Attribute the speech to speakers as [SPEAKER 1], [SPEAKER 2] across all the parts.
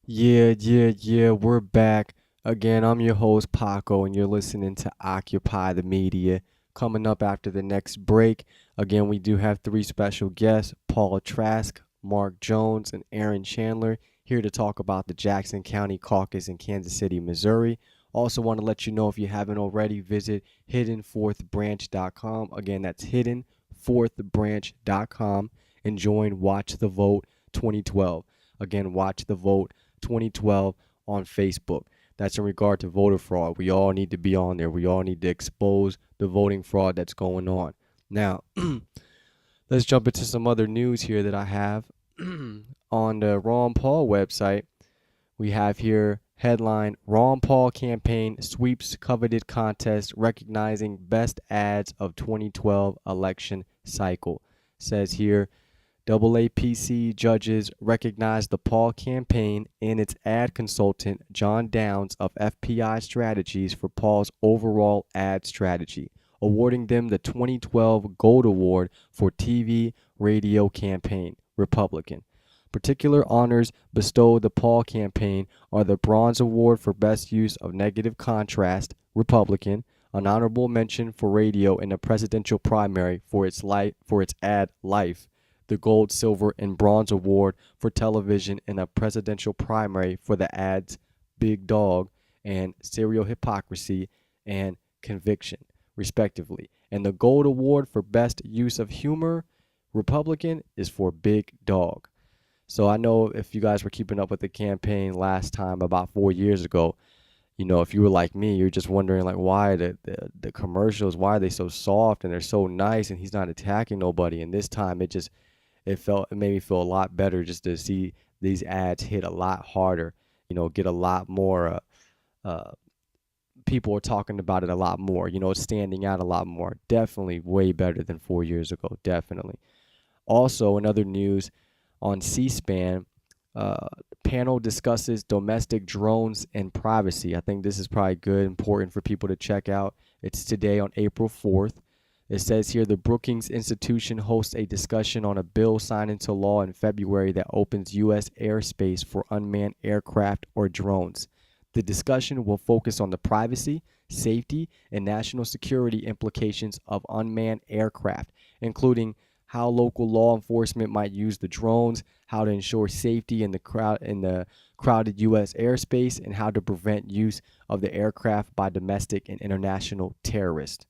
[SPEAKER 1] Yeah, we're back. Again, I'm your host, Paco, and you're listening to Occupy the Media. Coming up after the next break, again, we do have three special guests Paul Trask, Mark Jones, and Aaron Chandler here to talk about the Jackson County Caucus in Kansas City, Missouri. Also, want to let you know if you haven't already, visit hiddenfourthbranch.com. Again, that's hiddenfourthbranch.com and join Watch the Vote 2012. Again, Watch the Vote 2012 on Facebook. That's in regard to voter fraud. We all need to be on there. We all need to expose the voting fraud that's going on. Now, let's jump into some other news here that I have. On the Ron Paul website, we have here headline Ron Paul campaign sweeps coveted contest recognizing best ads of 2012 election cycle. Says here AAPC judges recognized the Paul campaign and its ad consultant, John Downs of FPI Strategies, for Paul's overall ad strategy, awarding them the 2012 Gold Award for TV Radio Campaign, Republican. Particular honors bestowed the Paul campaign are the Bronze Award for Best Use of Negative Contrast, Republican, an honorable mention for radio in the presidential primary for its ad Life, the Gold, Silver, and Bronze Award for television in a presidential primary for the ads Big Dog and Serial Hypocrisy and Conviction, respectively. And the Gold Award for Best Use of Humor, Republican, is for Big Dog. So I know if you guys were keeping up with the campaign last time about 4 years ago, if you were like me, you're just wondering like why the commercials, why are they so soft and they're so nice and he's not attacking nobody. And this time it made me feel a lot better just to see these ads hit a lot harder, get a lot more uh people are talking about it a lot more, it's standing out a lot more. Definitely way better than 4 years ago, definitely. Also, in other news, on C-SPAN, uh, panel discusses domestic drones and privacy. I think this is probably good, important for people to check out. It's today on April 4th. It says here the Brookings Institution hosts a discussion on a bill signed into law in February that opens U.S. airspace for unmanned aircraft or drones. The discussion will focus on the privacy, safety, and national security implications of unmanned aircraft, including how local law enforcement might use the drones, how to ensure safety in the crowded U.S. airspace, and how to prevent use of the aircraft by domestic and international terrorists.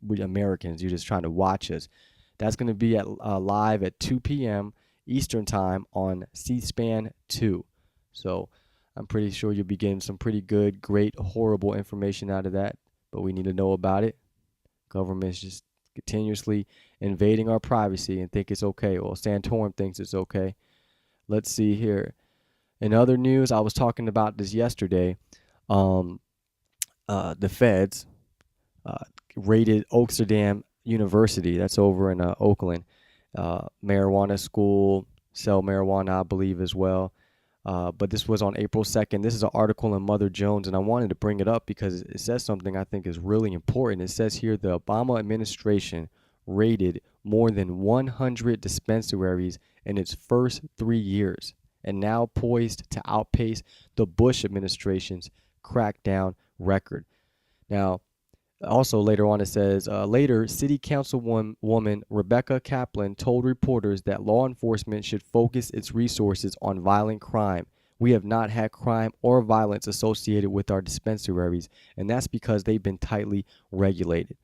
[SPEAKER 1] We Americans, you're just trying to watch us. That's going to be at live at 2 p.m. Eastern Time on C-SPAN 2. So I'm pretty sure you'll be getting some pretty good, great, horrible information out of that. But we need to know about it. Government's just continuously invading our privacy and think it's okay. Well, Santorum thinks it's okay. Let's see here. In other news, I was talking about this yesterday. The feds raided Oaksterdam University. That's over in Oakland. Marijuana school, sell marijuana, I believe, as well. But this was on April 2nd. This is an article in Mother Jones, and I wanted to bring it up because it says something I think is really important. It says here the Obama administration raided more than 100 dispensaries in its first 3 years and now poised to outpace the Bush administration's crackdown record. Now, also later on it says, later, City Councilwoman Rebecca Kaplan told reporters that law enforcement should focus its resources on violent crime. We have not had crime or violence associated with our dispensaries, and that's because they've been tightly regulated.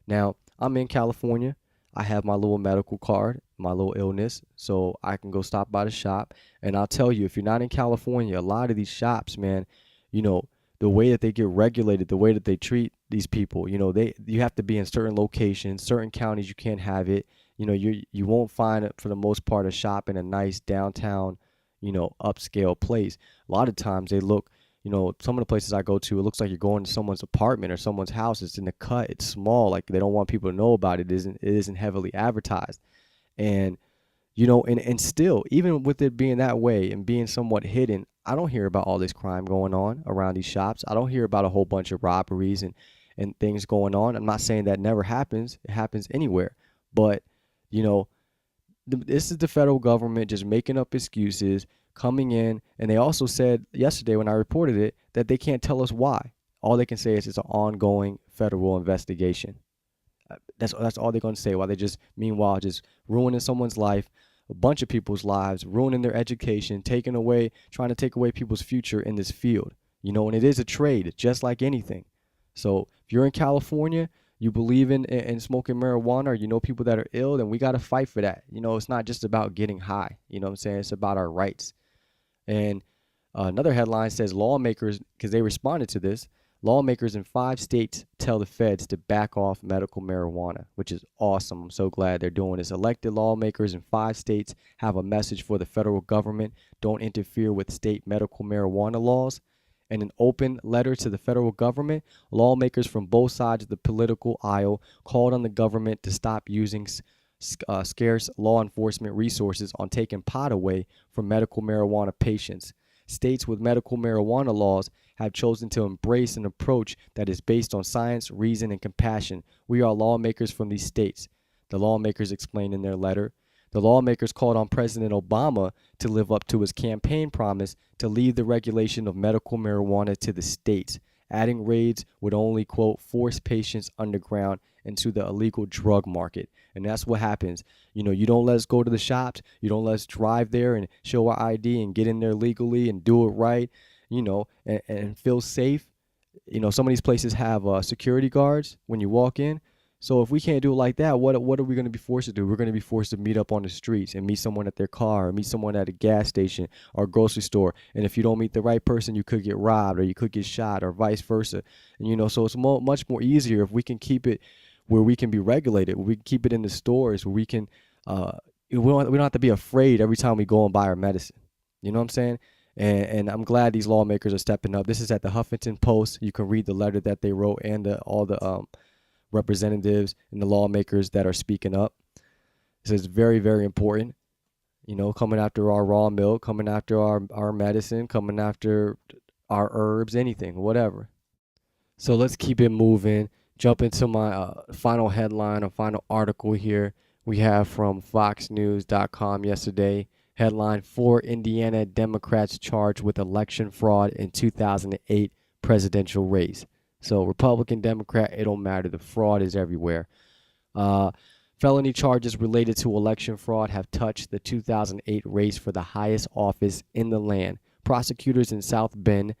[SPEAKER 1] Now, I'm in California. I have my little medical card, my little illness, so I can go stop by the shop. And I'll tell you, if you're not in California, a lot of these shops, man, you know, the way that they get regulated, the way that they treat these people, you have to be in certain locations, certain counties you can't have it. You won't find it for the most part a shop in a nice downtown, upscale place. A lot of times they look, some of the places I go to, it looks like you're going to someone's apartment or someone's house. It's in the cut. It's small. Like they don't want people to know about it. It isn't heavily advertised. And and still, even with it being that way and being somewhat hidden, I don't hear about all this crime going on around these shops. I don't hear about a whole bunch of robberies and things going on. I'm not saying that never happens. It happens anywhere. But, this is the federal government just making up excuses, coming in, and they also said yesterday when I reported it that they can't tell us why. All they can say is it's an ongoing federal investigation. That's all they're going to say, while they just, meanwhile, just ruining someone's life, a bunch of people's lives, ruining their education, trying to take away people's future in this field. And it is a trade, just like anything. So if you're in California, you believe in smoking marijuana, or you know people that are ill, then we got to fight for that. It's not just about getting high. You know what I'm saying? It's about our rights. And another headline says lawmakers, because they responded to this, lawmakers in 5 states tell the feds to back off medical marijuana, which is awesome. I'm so glad they're doing this. Elected lawmakers in 5 states have a message for the federal government: don't interfere with state medical marijuana laws. In an open letter to the federal government, lawmakers from both sides of the political aisle called on the government to stop using scarce law enforcement resources on taking pot away from medical marijuana patients. States with medical marijuana laws have chosen to embrace an approach that is based on science, reason, and compassion. We are lawmakers from these states, the lawmakers explained in their letter. The lawmakers called on President Obama to live up to his campaign promise to leave the regulation of medical marijuana to the states. Adding raids would only, quote, force patients underground into the illegal drug market. And that's what happens. You don't let us go to the shops. You don't let us drive there and show our ID and get in there legally and do it right, and feel safe. Some of these places have security guards when you walk in. So if we can't do it like that, what are we going to be forced to do? We're going to be forced to meet up on the streets and meet someone at their car, or meet someone at a gas station or grocery store. And if you don't meet the right person, you could get robbed, or you could get shot, or vice versa. And so it's much more easier if we can keep it where we can be regulated, where we can keep it in the stores, where we can we don't have to be afraid every time we go and buy our medicine. You know what I'm saying? And I'm glad these lawmakers are stepping up. This is at the Huffington Post. You can read the letter that they wrote, and all the representatives and the lawmakers that are speaking up. So it's very, very important, coming after our raw milk, coming after our medicine, coming after our herbs, anything, whatever. So let's keep it moving. Jump into my final headline, a final article here. We have from foxnews.com yesterday. Headline: 4 Indiana Democrats charged with election fraud in 2008 presidential race. So Republican, Democrat, it don't matter. The fraud is everywhere. Felony charges related to election fraud have touched the 2008 race for the highest office in the land. Prosecutors in South Bend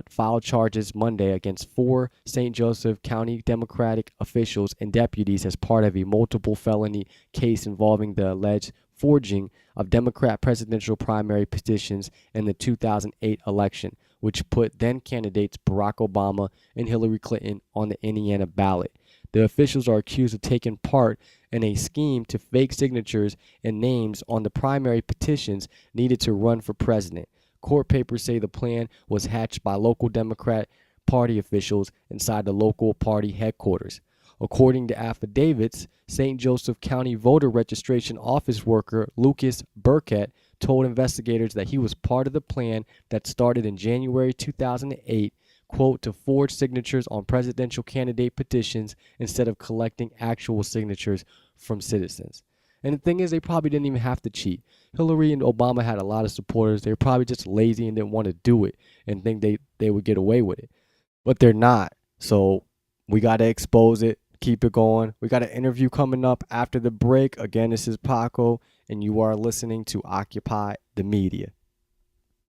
[SPEAKER 1] filed charges Monday against 4 St. Joseph County Democratic officials and deputies as part of a multiple felony case involving the alleged forging of Democrat presidential primary petitions in the 2008 election, which put then candidates Barack Obama and Hillary Clinton on the Indiana ballot. The officials are accused of taking part in a scheme to fake signatures and names on the primary petitions needed to run for president. Court papers say the plan was hatched by local Democrat Party officials inside the local party headquarters. According to affidavits, St. Joseph County voter registration office worker Lucas Burkett told investigators that he was part of the plan that started in January 2008, quote, to forge signatures on presidential candidate petitions instead of collecting actual signatures from citizens. And the thing is, they probably didn't even have to cheat. Hillary and Obama had a lot of supporters. They were probably just lazy and didn't want to do it and think they would get away with it. But they're not. So we got to expose it, keep it going. We got an interview coming up after the break. Again, this is Paco, and you are listening to Occupy the Media.